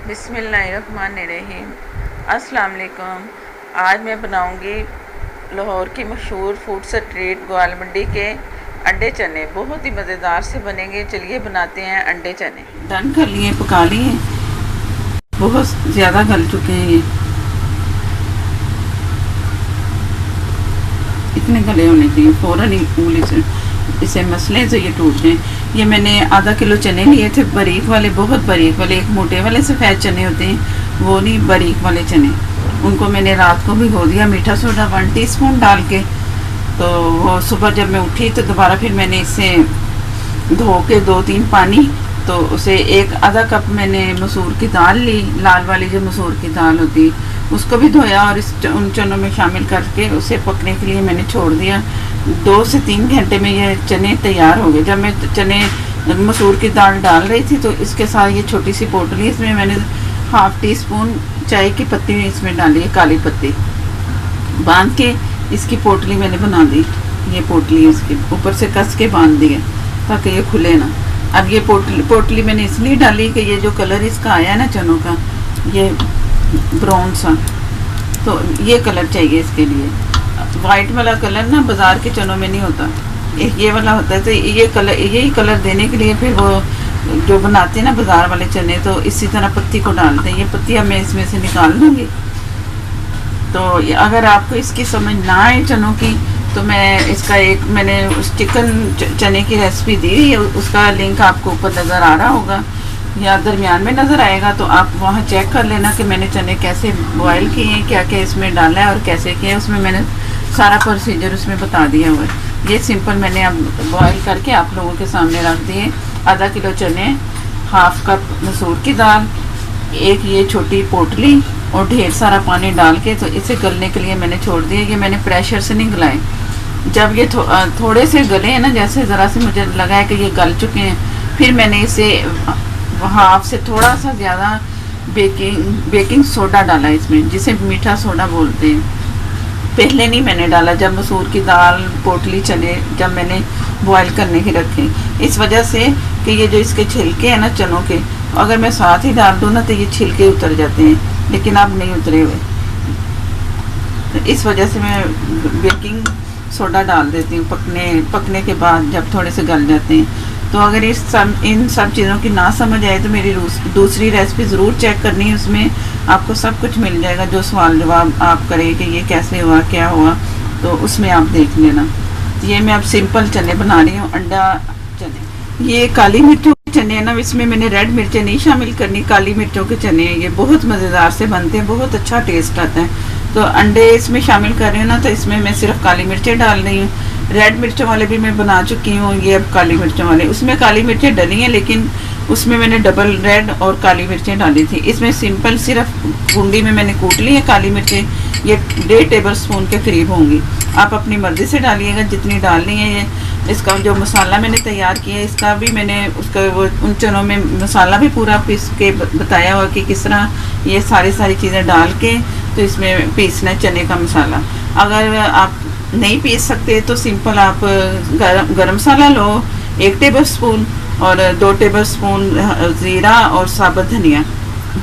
बिस्मिल्लाहिर्रहमानिर्रहीम। अस्सलाम वालेकुम। आज मैं बनाऊंगी लाहौर की मशहूर फूड स्ट्रीट ग्वाल मंडी के अंडे चने। बहुत ही मज़ेदार से बनेंगे। चलिए बनाते हैं अंडे चने। डन कर लिए, पका लिए, बहुत ज़्यादा गल चुके हैं ये, इतने गले होने चाहिए। फ़ौरन ही उंगली से इसे मसले तो ये टूट जाए। ये मैंने आधा किलो चने लिए थे, बारीक वाले, बहुत बारीक वाले। एक मोटे वाले सफ़ेद चने होते हैं, वो नहीं, बारीक वाले चने। उनको मैंने रात को भिगो दिया मीठा सोडा 1 टीस्पून डाल के। तो वो सुबह जब मैं उठी तो दोबारा फिर मैंने इसे धो के 2-3 पानी, तो उसे एक आधा कप मैंने मसूर की दाल ली, लाल वाली जो मसूर की दाल होती, उसको भी धोया और उन चनों में शामिल करके उसे पकने के लिए मैंने छोड़ दिया। 2 से 3 घंटे में ये चने तैयार हो गए। जब मैं चने मसूर की दाल डाल रही थी तो इसके साथ ये छोटी सी पोटली, इसमें मैंने 1/2 टीस्पून चाय की पत्ती इसमें डाली है, काली पत्ती बांध के इसकी पोटली मैंने बना दी। ये पोटली इसके ऊपर से कस के बांध दी है ताकि ये खुले ना। अब ये पोटली मैंने इसलिए डाली कि ये जो कलर इसका आया है ना चनों का, ये ब्राउन सा, तो ये कलर चाहिए इसके लिए। वाइट वाला कलर ना बाज़ार के चनों में नहीं होता, ये वाला होता है। तो ये कलर, यही कलर देने के लिए फिर वो जो बनाते हैं ना बाज़ार वाले चने, तो इसी तरह पत्ती को डालते हैं। ये पत्ती अब मैं इसमें से निकाल दूँगी। तो अगर आपको इसकी समझ ना आए चनों की, तो मैं इसका एक, मैंने उस चिकन चने की रेसिपी दी है, उसका लिंक आपको ऊपर नज़र आ रहा होगा या दरमियान में नज़र आएगा। तो आप वहाँ चेक कर लेना कि मैंने चने कैसे बॉयल किए हैं, क्या क्या इसमें डाला है और कैसे किया है। उसमें मैंने सारा प्रोसीजर उसमें बता दिया हुआ है। ये सिंपल मैंने अब बॉयल करके आप लोगों के सामने रख दिए। आधा किलो चने, 1/2 कप मसूर की दाल, एक ये छोटी पोटली और ढेर सारा पानी डाल के, तो इसे गलने के लिए मैंने छोड़ दिया। ये मैंने प्रेशर से नहीं गलाए। जब ये थोड़े से गले हैं ना, जैसे ज़रा से मुझे लगा है कि ये गल चुके हैं, फिर मैंने इसे 1/2 से थोड़ा सा ज़्यादा बेकिंग सोडा डाला इसमें, जिसे मीठा सोडा बोलते हैं। पहले नहीं मैंने डाला जब मसूर की दाल, पोटली, चने जब मैंने बॉयल करने के रखे, इस वजह से कि ये जो इसके छिलके हैं ना चनों के, अगर मैं साथ ही डाल दूँ ना तो ये छिलके उतर जाते हैं, लेकिन अब नहीं उतरे हुए। तो इस वजह से मैं बेकिंग सोडा डाल देती हूँ पकने के बाद, जब थोड़े से गल जाते हैं। तो अगर इन सब चीज़ों की ना समझ आए तो मेरी दूसरी रेसिपी ज़रूर चेक करनी है। उसमें आपको सब कुछ मिल जाएगा, जो सवाल जवाब आप करें कि ये कैसे हुआ, क्या हुआ, तो उसमें आप देख लेना। ये मैं अब सिंपल चने बना रही हूँ, अंडा चने। ये काली मिर्चों के चने हैं ना, इसमें मैंने रेड मिर्चें नहीं शामिल करनी, काली मिर्चों के चने हैं। ये बहुत मज़ेदार से बनते हैं, बहुत अच्छा टेस्ट आता है। तो अंडे इसमें शामिल कर रही हूँ ना, तो इसमें मैं सिर्फ काली मिर्चें डाल रही हूँ। रेड मिर्चों वाले भी मैं बना चुकी हूँ, ये अब काली मिर्चों वाले। उसमें काली मिर्चें डली हैं, लेकिन उसमें मैंने डबल रेड और काली मिर्चें डाली थी। इसमें सिंपल सिर्फ गुंडी में मैंने कूट ली है काली मिर्चें, ये 1.5 टेबल स्पून के करीब होंगी। आप अपनी मर्ज़ी से डालिएगा जितनी डालनी है। ये इसका जो मसाला मैंने तैयार किया है, इसका भी मैंने उसका वो उन चनों में मसाला भी पूरा पीस के बताया हुआ कि किस तरह ये सारी चीज़ें डाल के तो इसमें पीसना है चने का मसाला। अगर आप नहीं पीस सकते तो सिंपल आप गरम मसाला लो 1 टेबल स्पून, और 2 टेबल स्पून ज़ीरा और साबुत धनिया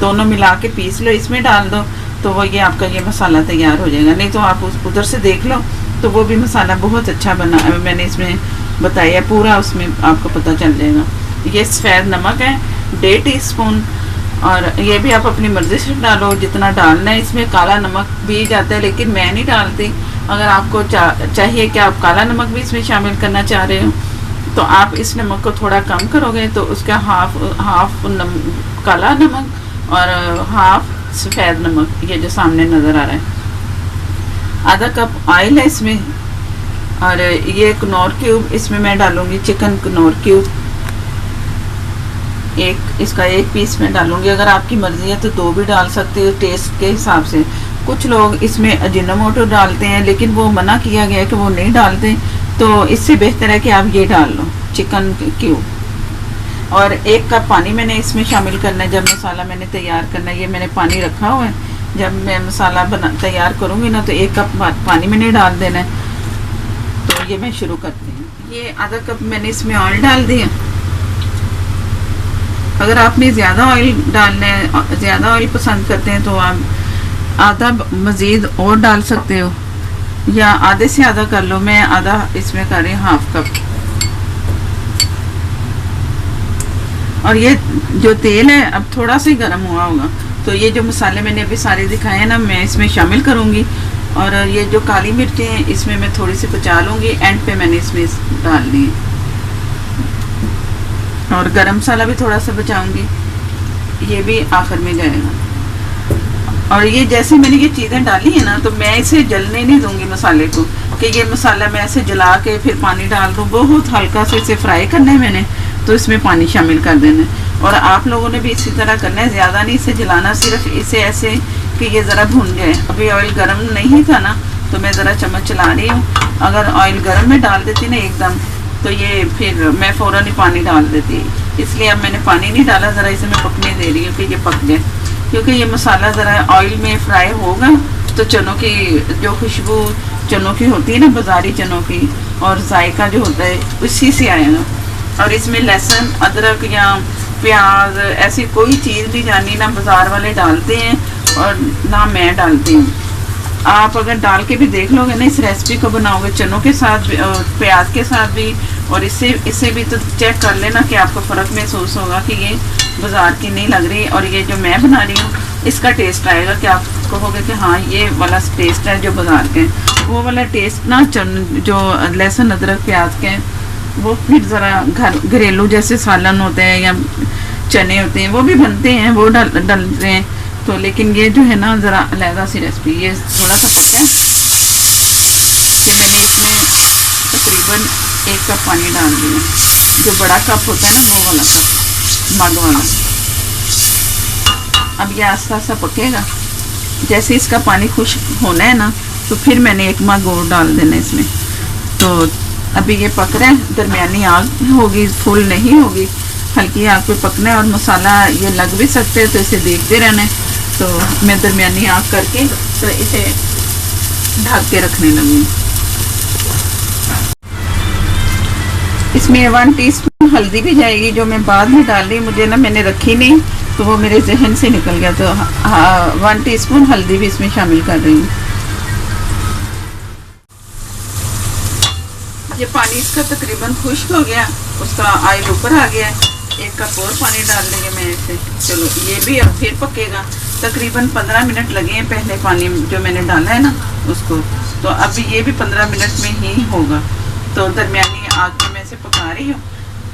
दोनों मिला के पीस लो, इसमें डाल दो, तो वो ये आपका ये मसाला तैयार हो जाएगा। नहीं तो आप उधर से देख लो, तो वो भी मसाला बहुत अच्छा बना, मैंने इसमें बताया पूरा, उसमें आपको पता चल जाएगा। ये सफ़ेद नमक है 1.5 टीस्पून, और ये भी आप अपनी मर्ज़ी से डालो जितना डालना है। इसमें काला नमक भी जाता है, लेकिन मैं नहीं डालती। अगर आपको चाहिए कि आप काला नमक भी इसमें शामिल करना चाह रहे हो, तो आप इस नमक को थोड़ा कम करोगे, तो उसका हाफ काला नमक और हाफ सफ़ेद नमक, ये जो सामने नज़र आ रहा है। आधा कप ऑयल है इसमें, और ये कनौर क्यूब इसमें मैं डालूँगी, चिकन कनौर क्यूब इसका 1 पीस में डालूँगी। अगर आपकी मर्ज़ी है तो 2 भी डाल सकते हो टेस्ट के हिसाब से। कुछ लोग इसमें अजीनोमोटो डालते हैं, लेकिन वो मना किया गया है कि वो नहीं डालते, तो इससे बेहतर है कि आप ये डाल लो चिकन क्यूब। और 1 कप पानी मैंने इसमें शामिल करना है जब मसाला मैंने तैयार करना है। ये मैंने पानी रखा हुआ है, जब मैं मसाला तैयार करूँगी ना तो 1 कप पानी मैंने डाल देना है। तो ये मैं शुरू करती हूँ। ये आधा कप मैंने इसमें ऑयल डाल दिया। अगर आपने ज़्यादा ऑयल डालना है, ज़्यादा ऑयल पसंद करते हैं, तो आप आधा मज़ीद और डाल सकते हो, या आधे से आधा कर लो। मैं आधा इसमें कर रही हूँ, हाफ कप। और ये जो तेल है अब थोड़ा सा ही गर्म हुआ होगा, तो ये जो मसाले मैंने अभी सारे दिखाए हैं ना, मैं इसमें शामिल करूँगी। और ये जो काली मिर्चें हैं इसमें मैं थोड़ी सी बचा लूँगी, एंड पे मैंने इसमें डाल दी। और गरम मसाला भी थोड़ा सा बचाऊँगी, ये भी आखिर में जाएगा। और ये जैसे मैंने ये चीज़ें डाली है ना, तो मैं इसे जलने नहीं दूँगी मसाले को, कि ये मसाला मैं ऐसे जला के फिर पानी डाल दूँ। बहुत हल्का से इसे फ्राई करना है मैंने, तो इसमें पानी शामिल कर देना है। और आप लोगों ने भी इसी तरह करना है, ज़्यादा नहीं इसे जलाना, सिर्फ इसे ऐसे कि ये ज़रा भुन जाए। अभी ऑयल गर्म नहीं था ना, तो मैं ज़रा चम्मच चला रही हूँ। अगर ऑयल गर्म में डाल देती ना एकदम, तो ये फिर मैं फ़ौरन ही पानी डाल देती, इसलिए अब मैंने पानी नहीं डाला, ज़रा इसे मैं पकने दे रही हूँ कि ये पक जाए। क्योंकि ये मसाला ज़रा ऑयल में फ्राई होगा तो चनों की जो खुशबू चनों की होती है ना, बाज़ारी चनों की, और जायका जो होता है उसी से आएगा। और इसमें लहसुन, अदरक या प्याज ऐसी कोई चीज़ नहीं जानी, ना बाज़ार वाले डालते हैं और ना मैं डालती हूँ। आप अगर डाल के भी देख लोगे ना, इस रेसिपी को बनाओगे चनों के साथ भी और प्याज के साथ भी, और इससे भी, तो चेक कर लेना कि आपको फ़र्क महसूस होगा कि ये बाज़ार की नहीं लग रही। और ये जो मैं बना रही हूँ इसका टेस्ट आएगा कि आप कहोगे कि हाँ ये वाला टेस्ट है जो बाज़ार के, वो वाला टेस्ट ना जो लहसुन अदरक प्याज के, वो फिर ज़रा घरेलू जैसे सालन होते हैं या चने होते हैं वो भी बनते हैं, वो डालते हैं। तो लेकिन ये जो है ना ज़रा अलग सी रेसिपी। ये थोड़ा सा पका है कि मैंने इसमें तकरीबन 1 कप पानी डाल दिया, जो बड़ा कप होता है ना वो वाला कप, मग वाला। अब ये आस्ता आस्ता पकेगा, जैसे इसका पानी खुश्क होना है ना, तो फिर मैंने 1 मग और डाल देना इसमें। तो अभी ये पक रहा है, दरमियानी आग होगी, फुल नहीं होगी, हल्की आग पे पकना है। और मसाला ये लग भी सकते हैं, तो इसे देखते रहना है। तो मैं दरमियानी आग करके तो इसे ढक के रखने लगी। इसमें 1 टीस्पून हल्दी भी जाएगी, जो मैं बाद में डाल रही, मुझे ना मैंने रखी नहीं, तो वो मेरे जहन से निकल गया। तो 1 टीस्पून हल्दी भी इसमें शामिल कर रही हूँ। ये पानी इसका तकरीबन खुश्क हो गया, उसका ऑयल ऊपर आ गया है। 1 कप और पानी डाल देंगे मैं इसे। चलो ये भी अब फिर पकेगा, तकरीबन 15 मिनट लगे हैं पहले पानी जो मैंने डाला है ना उसको। तो अभी ये भी 15 मिनट में ही होगा। तो दरमियानी आग पे मैं इसे पका रही हूँ।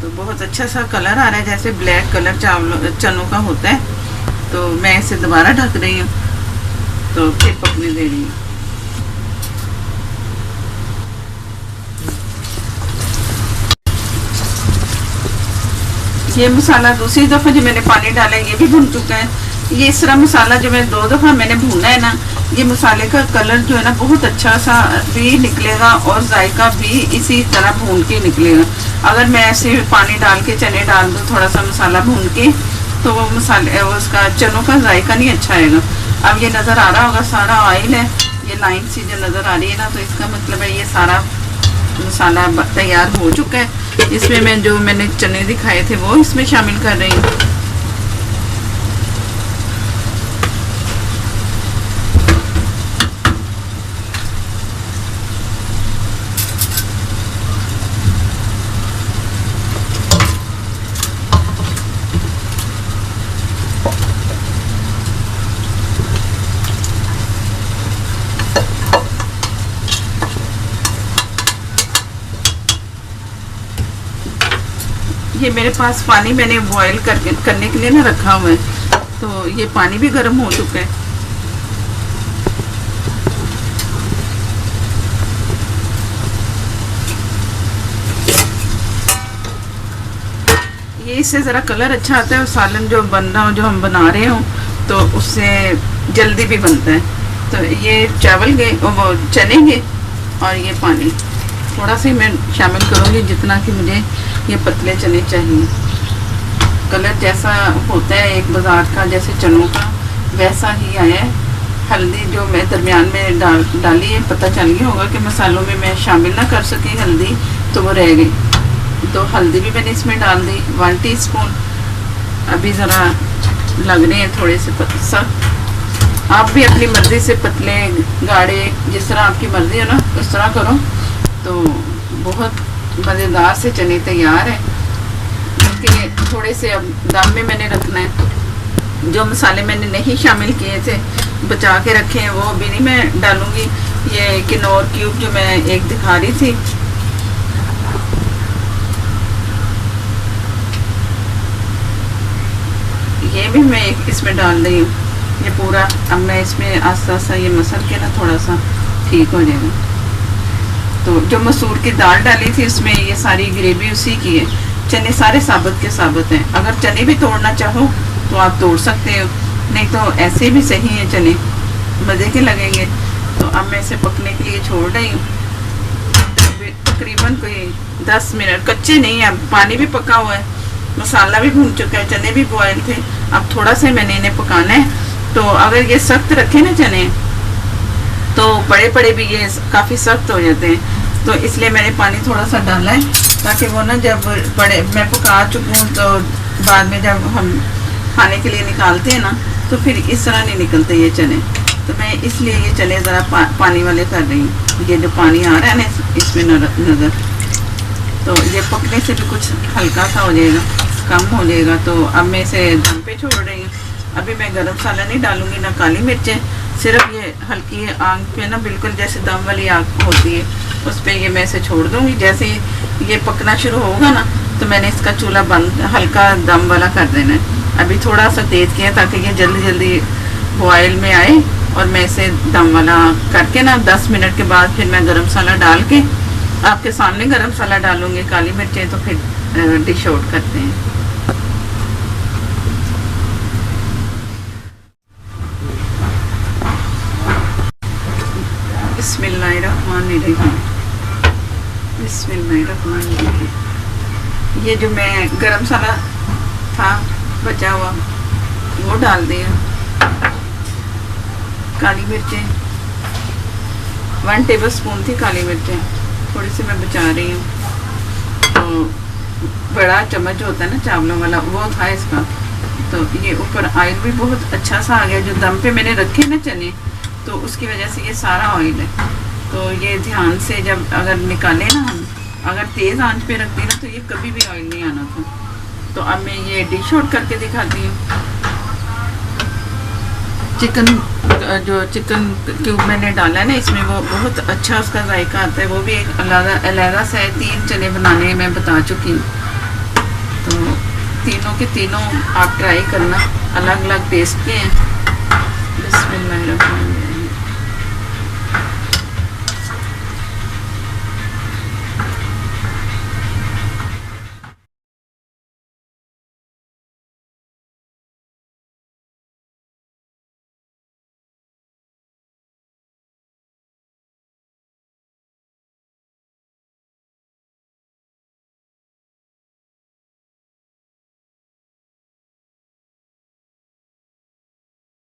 तो बहुत अच्छा सा कलर आ रहा है, जैसे ब्लैक कलर चनों का होता है। तो मैं इसे दोबारा ढक रही हूँ, तो फिर पकने दे रही हूँ। ये मसाला दूसरी दफ़ा जो मैंने पानी डाला है ये भी भुन चुका है। ये इस तरह मसाला जो मैं 2 दफ़ा मैंने भूना है ना, ये मसाले का कलर जो है ना बहुत अच्छा सा भी निकलेगा और जायका भी इसी तरह भून के निकलेगा। अगर मैं ऐसे पानी डाल के चने डाल दूँ थोड़ा सा मसाला भून के, तो वो मसाले उसका चनों का जायका नहीं अच्छा आएगा। अब ये नज़र आ रहा होगा सारा ऑयल है, ये लाइन सी जो नज़र आ रही है ना, तो इसका मतलब है ये सारा मसाला तैयार हो चुका है। इसमें मैं जो मैंने चने दिखाए थे वो इसमें शामिल कर रही हूँ। ये मेरे पास पानी मैंने बॉयल करने के लिए ना रखा हुआ है, तो ये पानी भी गर्म हो चुका है। ये इससे ज़रा कलर अच्छा आता है और सालन जो बन रहा हो जो हम बना रहे हो तो उससे जल्दी भी बनता है। तो ये चावल गए वो चने गए और ये पानी थोड़ा सा मैं शामिल करूँगी, जितना कि मुझे ये पतले चने चाहिए। कलर जैसा होता है एक बाज़ार का जैसे चनों का वैसा ही आया है। हल्दी जो मैं दरमियान में डाली है, पता चल गया होगा कि मसालों में मैं शामिल ना कर सकी हल्दी, तो वो रह गई। तो हल्दी भी मैंने इसमें डाल दी 1 टीस्पून। अभी ज़रा लग रहे हैं थोड़े से सख्त। आप भी अपनी मर्ज़ी से पतले गाढ़े जिस तरह आपकी मर्ज़ी हो ना उस तरह करो, तो बहुत मज़ेदार से चने तैयार है। इसके थोड़े से अब दम में मैंने रखना है। जो मसाले मैंने नहीं शामिल किए थे, बचा के रखे हैं, वो अभी नहीं मैं डालूंगी। ये किनोर क्यूब जो मैं एक दिखा रही थी, ये भी मैं एक इसमें डाल रही हूँ। ये पूरा अब मैं इसमें आस्ता आस्ता ये मसल के ना थोड़ा सा ठीक हो जाएगा। तो जो मसूर की दाल डाली थी उसमें ये सारी ग्रेवी उसी की है। चने सारे साबुत के साबुत हैं। अगर चने भी तोड़ना चाहो तो आप तोड़ सकते हो, नहीं तो ऐसे भी सही हैं चने, मज़े के लगेंगे। तो अब मैं इसे पकने के लिए छोड़ रही हूँ। तकरीबन कोई 10 मिनट, कच्चे नहीं है, पानी भी पका हुआ है, मसाला भी भून चुका है, चने भी बॉयल थे। अब थोड़ा सा मैंने इन्हें पकाना है। तो अगर ये सख्त रखे ना चने तो पड़े पड़े भी ये काफ़ी सख्त हो जाते हैं। तो इसलिए मैंने पानी थोड़ा सा डाला है ताकि वो ना जब पड़े, मैं पका चुकूँ तो बाद में जब हम खाने के लिए निकालते हैं ना तो फिर इस तरह नहीं निकलते ये चने। तो मैं इसलिए ये चने ज़रा पानी वाले कर रही हूँ। ये जो पानी आ रहा है ना इसमें नज़र, तो ये पकने से भी कुछ हल्का सा हो जाएगा, कम हो जाएगा। तो अब मैं इसे दम पे छोड़ रही हूँ। अभी मैं गरम मसाला नहीं डालूंगी, ना काली मिर्चें, सिर्फ ये हल्की आग पे ना बिल्कुल जैसे दम वाली आग होती है उस पर ये मैं इसे छोड़ दूँगी। जैसे ये पकना शुरू होगा ना तो मैंने इसका चूल्हा बंद, हल्का दम वाला कर देना है। अभी थोड़ा सा तेज़ किया ताकि ये जल्दी जल्दी बॉयल में आए। और मैं इसे दम वाला करके ना 10 मिनट के बाद फिर मैं गरम मसाला डाल के आपके सामने गरम मसाला डालूंगी, काली मिर्चें तो फिर डिश आउट करते हैं। बिस्मिल्लाहिर्रहमानिर्रहीम, बिस्मिल्लाहिर्रहमानिर्रहीम। ये जो मैं गरम मसाला था बचा हुआ वो डाल दिया। काली मिर्चें 1 टेबलस्पून थी काली मिर्चें, थोड़ी सी मैं बचा रही हूँ। तो बड़ा चम्मच होता है ना चावलों वाला, वो था इसका। तो ये ऊपर ऑयल भी बहुत अच्छा सा आ गया। जो दम पे मैंने रखे ना चने, तो उसकी वजह से ये सारा ऑयल है। तो ये ध्यान से जब अगर निकाले ना हम, अगर तेज़ आंच पे रखते ना तो ये कभी भी ऑयल नहीं आना था। तो अब मैं ये डिश आउट करके दिखाती हूँ। चिकन क्यूब मैंने डाला ना इसमें, वो बहुत अच्छा उसका जायका आता है। वो भी एक अलग से 3 चने बनाने मैं बता चुकी हूँ। तो तीनों के तीनों आप ट्राई करना, अलग अलग टेस्ट के हैं। बिस्मिल्लाहिर्रहमानिर्रहीम।